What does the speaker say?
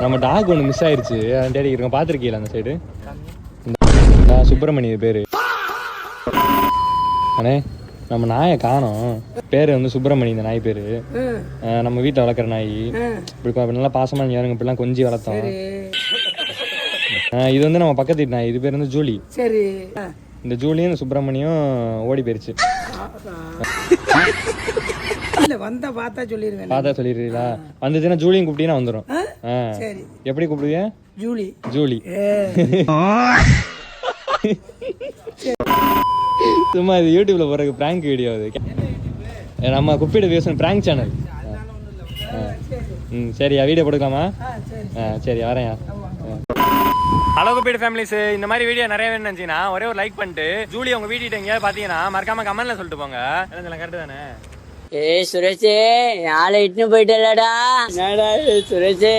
நம்ம டாக் ஒன்று மிஸ் ஆயிடுச்சு, அதான் தேடி இருக்கோம். பார்த்துருக்கீங்களா அந்த சைடு? சுப்பிரமணிய பேரு அண்ணே. நம்ம நாயை காணோம். பேர் வந்து சுப்பிரமணி, இந்த நாய் பேரு. நம்ம வீட்டில் வளர்க்குற நாய். இப்படி நல்லா பாசமா யாருங்க இப்படிலாம் கொஞ்சி வளர்த்தோம். இது வந்து நம்ம பக்கத்து வீட்டு நாய். இது பேர் வந்து ஜூலி. சரி. இந்த ஜூலியும் இந்த சுப்பிரமணியும் ஓடி போயிருச்சு. பார்த்தா சொல்லிடுறீங்களா? வந்துச்சுன்னா ஜூலியும் கூப்பிட்டீங்கன்னா வந்துடும். எப்படி கூப்பிடுவீங்க? ஜூலி. ஜூலி. சும்மா இது யூடியூப்ல போறதுக்கு பிராங்க் வீடியோ. அது நம்ம குப்பிட பேசணும் பிராங்க் சேனல். சரியா, வீடியோ போட்டுக்கலாமா? சரி, வரேன். ஹலோ குப்பீடு ஃபேமிலிஸ், இந்த மாதிரி வீடியோ நிறைய வேணும்னு நினச்சிங்கன்னா ஒரே ஒரு லைக் பண்ணிட்டு ஜூலி உங்க வீட்டு எங்கேயாவது பார்த்தீங்கன்னா மறக்காம கமெண்ட்ல சொல்லிட்டு போங்க. கரெக்டு தானே? சுரேஷ், ஆளை இட்டுன்னு போயிட்டலடா. சுரேஷ்